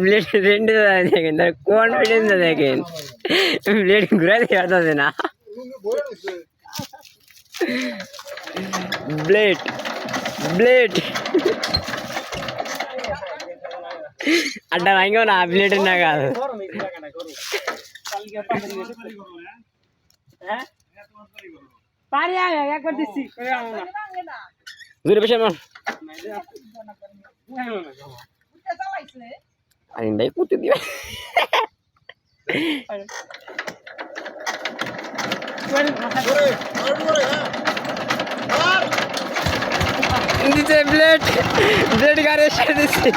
Blade রেন্ডে দেখেন তার confidence দেখেন ব্লেড ঘুরে দেওয়া যাচ্ছে না ব্লেড ব্লেড আড্ডা ভাঙো না ব্লেডের নাগাল পারি আগে করে দিচ্ছি জোরে বেশি আমার আরে নাই কুতে দিবে দিতে ব্লেড ব্লেড গাড়ি এসে দিচ্ছি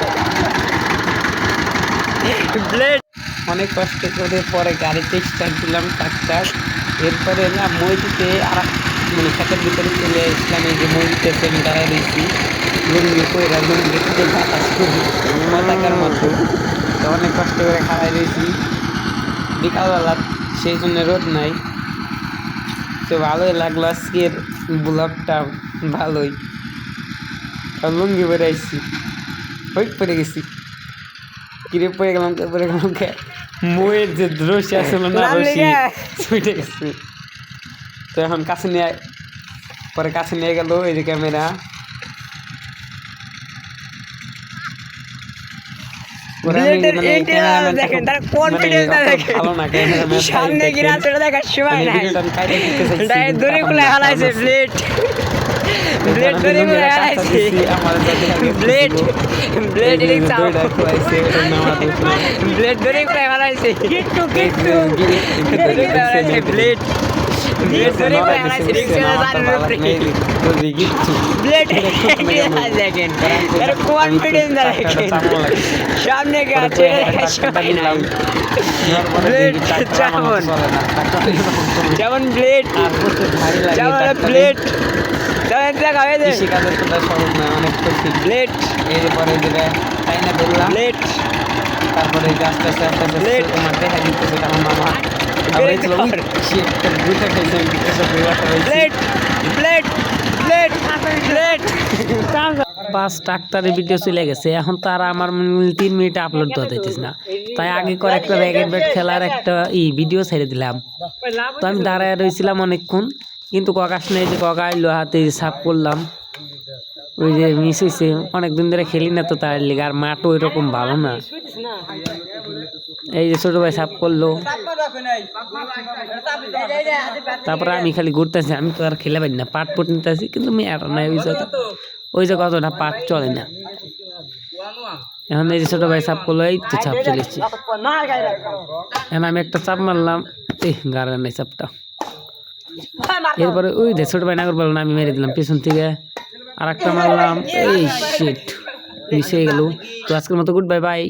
ব্লেড অনেক কষ্ট করে পরে গাড়িতে স্টার্ট দিলাম টাকটাক এরপরে না মসজিদে আর মানে খেতের ভিতরে চলে এসলাম এই যে মসজিদে আমি দাঁড়াই দিয়েছি লুঙ্গি কইরা লুঙ্গি থেকে বাতাস করি মাথাকার মতো তো অনেক কষ্ট করে খাওয়াই দিয়েছি বিকালবেলা সেই জন্য রোদ নাই তো ভালোই লাগলো আজকের ব্লগটা ভালোই লুঙ্গি পরে আসছি ওই পরে গেছি কিরে পরে গেলাম ময়ের যে রশি আসলো না রশি ছুটে গেছে তো এখন কাছে নিয়ে পরে কাছে নিয়ে গেল এই যে ক্যামেরা সামনে গেছে যেমন ব্লেড যেমন ব্লেড ব্লেড এরপরে চাইনা ধরলাম ব্লেড তারপরে আস্তে আস্তে আস্তে আস্তে তোমার দেখা দিতেছে আমার মামা বাস ডাক্তারের ভিডিও চলে গেছে এখন তারা আমার 3 মিনিট আপলোড দিতেছে না তাই আগে করে একটা র্যাকেট ব্যাট খেলার একটা ভিডিও ছেড়ে দিলাম তো আমি দাঁড়ায় রয়েছিলাম অনেকক্ষণ কিন্তু ককাশ নেই যে ককা আইলো হাতে সাপ করলাম ওই যে মিস হয়েছে অনেকদিন ধরে খেলি না তো তার লিগে আর মাঠও ওইরকম ভালো না এই যে ছোট ভাই সাপ করলো তারপরে আমি খালি ঘুরতেছি আমি তো আর খেলে পারি না পাট পুট নিতেছি কিন্তু আমি আর নাই ওই যে কতটা পাট চলে না এখন এই যে ছোট ভাই সাপ করলো এই তো চাপ চলেছি এখন আমি একটা চাপ মারলাম এই গাড়া নাই চাপটা এরপরে ওই যে ছোট ভাই না করবো না আমি মেরে দিলাম পেছন থেকে আর একটা মারলাম এই শিট মিস হয়ে গেল তো আজকের মতো গুড বাই বাই।